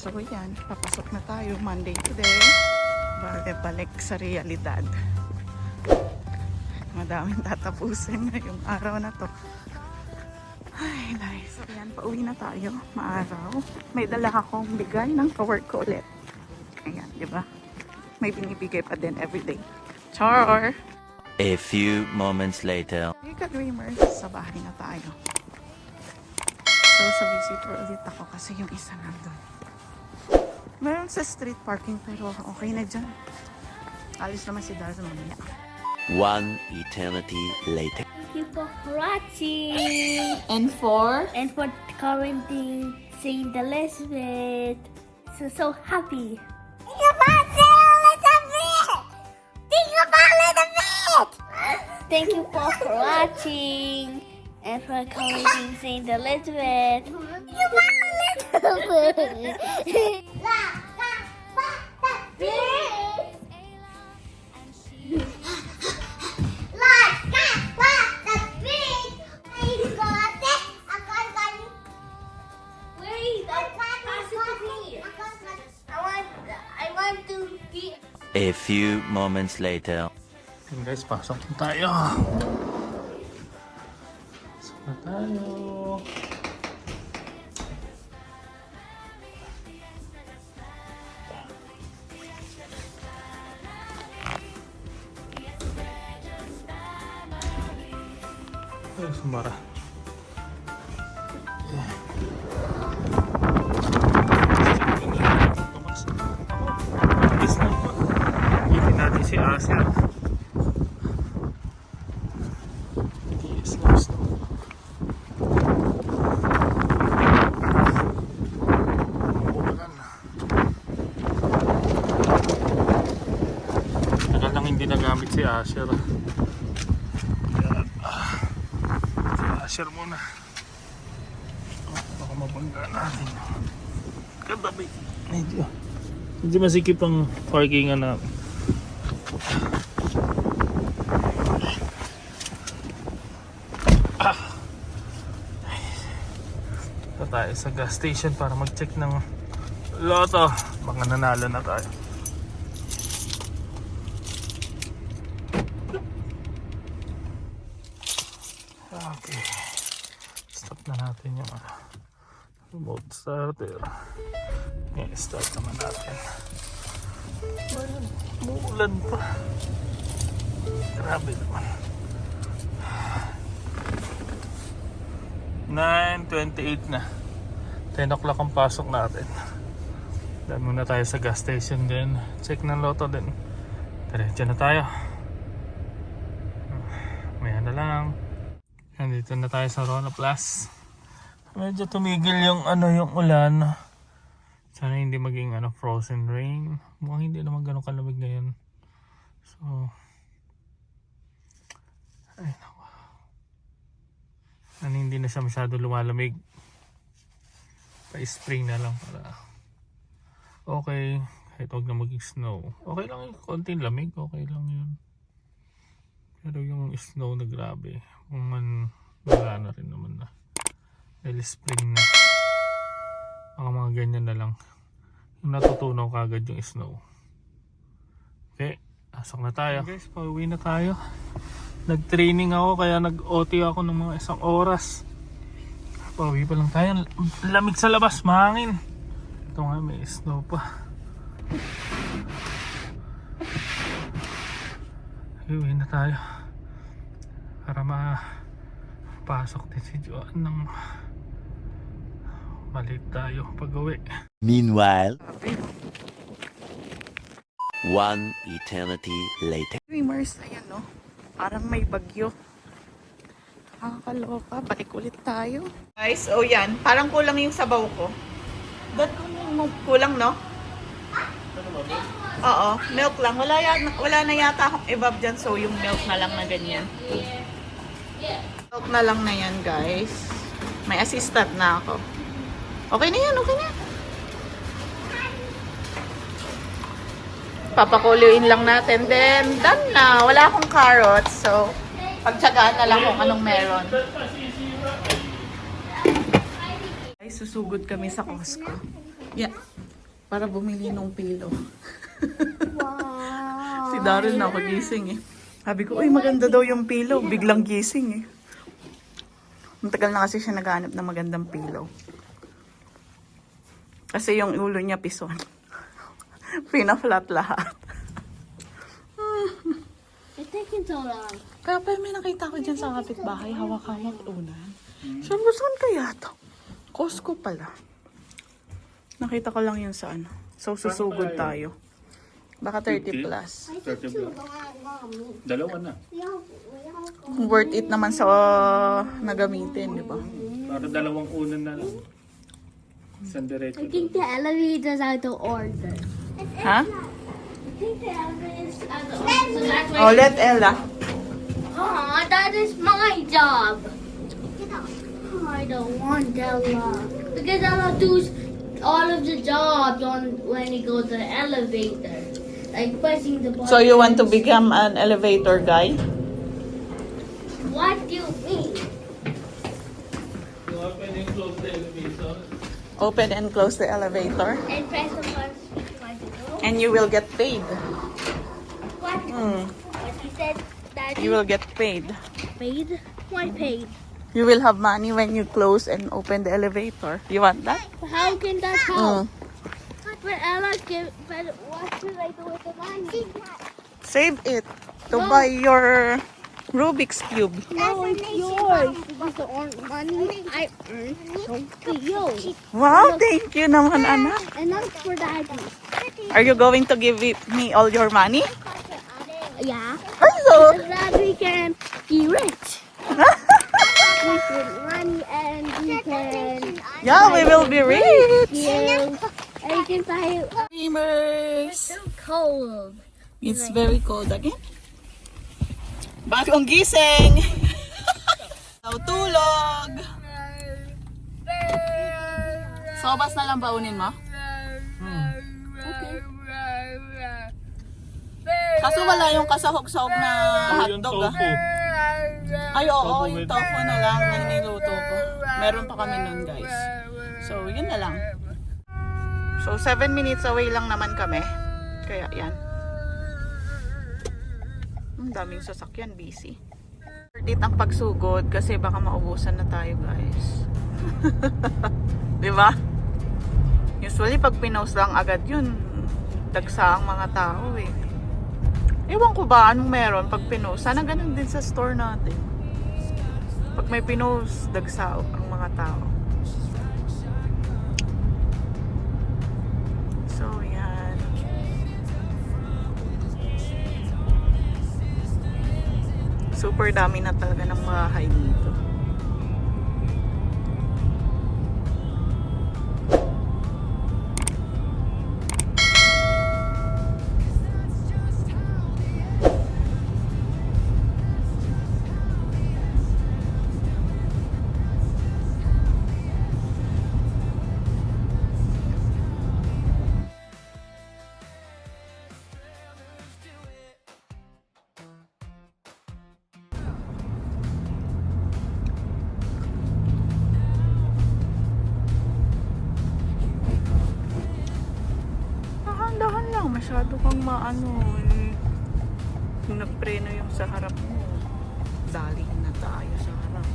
So yan, papasok na tayo Monday today. Balik sa realidad. Madaming tatapusin ngayong araw na to. Ay, nice. So yan, pauwi na tayo. Maaraw. May dala akong bigay ng kawork ko ulit. Ayan, di ba? May binibigay pa din everyday. Char! A few moments later. Hey ka-dreamers, sa bahay na tayo. So sa visitor ulit ako kasi yung isa nandun. Meron sa street parking pero okay na dyan. Alis naman si Darza mamaya. One eternity later. Thank you for watching And for? and for commenting, saying the Elizabeth. So happy. Think about Elizabeth. Think about Elizabeth. Thank you for watching and for commenting, saying the Elizabeth. Think about Elizabeth. A few moments later. Yun guys, pasok na tayo. Pasok na tayo. Ay, sumara. Hindi natin si Asa. Tagal lang hindi nagamit si Asher. Si Asher muna. Baka mabangga natin. Katabi. Medyo masikip ang parkingan na. Ito tayo sa gas station para mag-check ng loto. Baka nanalo na tayo. Okay. Stop na natin yung remote starter. Start naman natin. Muulan pa. Grabe naman. 9:28 na. 10 o'clock ang pasok natin. Dahil muna tayo sa gas station din. Check ng loto din. Diretso na tayo. Maya na lang. Nandito na tayo sa Rona Plus. Medyo tumigil yung yung ulan. Sana hindi maging frozen rain. Mukhang hindi naman ganun kalamig ngayon. So ay naku. Hindi na siya masyado lumalamig. Pa-spray na lang para okay. Kahit huwag na maging snow. Okay lang yung konting lamig. Okay lang yun. Pero yung snow na grabe. Wala na rin naman na. Dahil spring na. Mga ganyan na lang. Yung natutunaw kagad yung snow. Okay. Asok na tayo. Okay guys, pauwi na tayo. Nag-training ako kaya nag-OT ako ng mga 1 oras. Pauwi pa lang tayo. Lamig sa labas, mahangin. Ito nga, may snow pa. Pauwi na tayo. Para mapasok din si Joan ng malit tayo pag-uwi. Meanwhile, one eternity later. Dreamers, ayan no. Parang may bagyo. Nakakaloka. Balik ulit tayo. Guys, yan. Parang kulang yung sabaw ko. Ba't kulang, no? Oo, milk lang. Wala na yata akong evap dyan. So, yung milk na lang na ganyan. Milk na lang na yan, guys. May assistant na ako. Okay na yan, okay na. Papakuluin lang natin. Then, done na. Wala akong carrots. So, pagtsagaan na lang kung anong meron. Ay, susugod kami sa Costco. Yeah. para bumili ng pillow. Wow. Si Daryl na pagising eh. Sabi ko, uy, maganda daw yung pillow. Biglang gising eh. Ang tagal na kasi siya naghanap ng magandang pillow. Kasi yung ulo niya pison. Pina-flat lahat. It's taking so long. Kaya pa may nakita ko dyan sa kapitbahay, hawak-hawak unan. Sabi ko, saan kaya to? Costco pala. Nakita ko lang yun sa ano. So, susugod tayo. Baka 30 plus. 30 plus. Dalawa na. Worth it naman sa nagamitin, di ba? Para dalawang unan na lang. Isang diretso. I think the elevators are the order. Ha? I think the elevators are the order. So that's Oh, why. let Ella. That is my job. I don't want Ella. Because Ella does all of the jobs on when you go to the elevator. Like pressing the button. So, you want to become an elevator guy? What do you mean? You open and close the elevator. Open and close the elevator. And press the button twice ago. And you will get paid. What? Hmm. What he said, Daddy? You will get paid. paid? Why paid? You will have money when you close and open the elevator. You want that? How can that help? Mm. But Ella, but what should I do with the money? Save it to buy your Rubik's Cube. No, it's yours. Because the money I earned to you. Wow, thank you naman, anak. And not for Daddy. Are you going to give me all your money? Yeah. Hello. So that we can be rich. We can money and we can Yeah, we will be rich. give. And we can buy. Dreamers. So cold. It's very cold again. Bagong gising. Tulog. Sobas na lang baunin mo? Okay. Kaso wala yung kasahog-sahog na Yung hotdog ah. tofu. Ay oo, Tofu yung with- tofu na lang na niluto ko. Meron pa kami nun guys. So yun na lang. So 7 minutes away lang naman kami. Kaya yan. Ang daming sasakyan, busy. Worth it ang pagsugod kasi baka maubusan na tayo guys. Di ba? Usually pag pinost lang agad yun, dagsa ang mga tao eh. Ewan ko ba anong meron pag pinost. Sana ganun din sa store natin. Pag may pinost, dagsa ang mga tao. So yan. Super dami na talaga ng bahay dito. Dahan-dahan lang, masyado kang maano eh. Kung nagpreno yung sa harap mo, daling na tayo sa harap.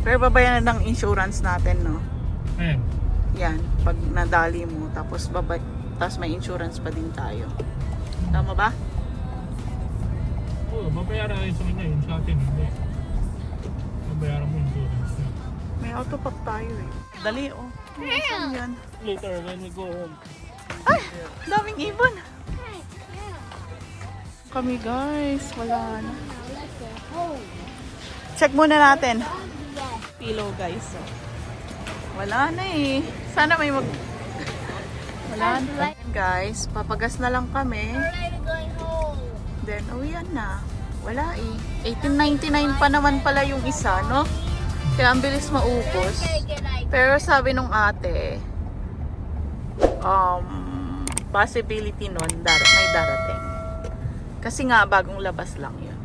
Pero babayaran ng insurance natin, no? Ayan. Yan, pag nadali mo, tapos may insurance pa din tayo. Tama ba? Oo, babayaran rin sa kanya yun. Sa atin, hindi. Babayaran mo insurance niya. May auto pop tayo eh. Dali, oh. Saan yan? Later, when we go home. Ay! Daming ibon! Kami guys, wala na. Check muna natin. Pillow guys. Oh. Wala na eh. Sana may wala na. Guys, papagas na lang kami. going home. Then, uwian na. Wala eh. 18.99 pa naman pala yung isa, no? Kaya ang bilis maubos. Pero sabi nung ate, possibility nun, may darating. Kasi nga, bagong labas lang yun.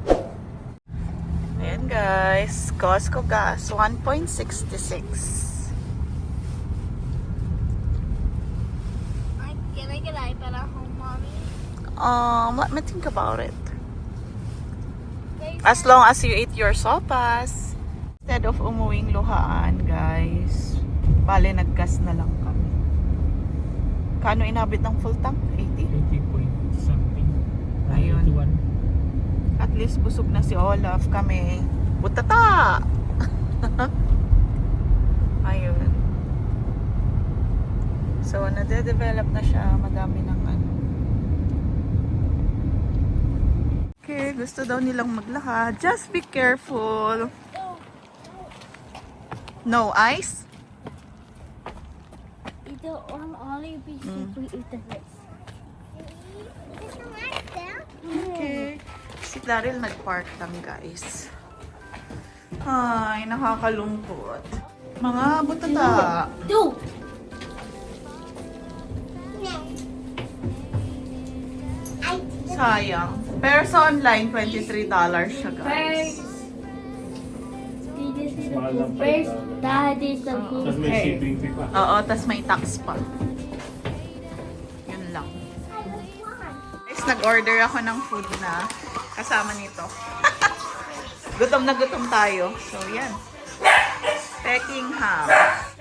Ayan Ayan guys, Costco gas, 1.66. Can I get iPad at home, Mommy? Let me think about it. As long as you eat your sopas. Instead of umuwing luhaan, guys, bale naggas na lang kami. Kano inabot ng full tank? 80? 80 point something. Ayun. 81. At least busog na si Olaf, kami butata! Ayun. So, nade-develop na siya. Madami ng ano. Okay, gusto daw nilang maglakad. Just be careful. No ice? Eat it on all your pieces. We eat the rest. Okay. Si Daryl nag-park lang, guys. Ay, nakakalungkot. Mga butata. Do. Sayang. Pero sa online, $23 siya, guys. First, that is the food. Tapos may shipping fee pa. Oo, tas may tax pa. Yun lang. Guys, nag-order ako ng food na kasama nito. Gutom na gutom tayo. So, yan. Peking ham.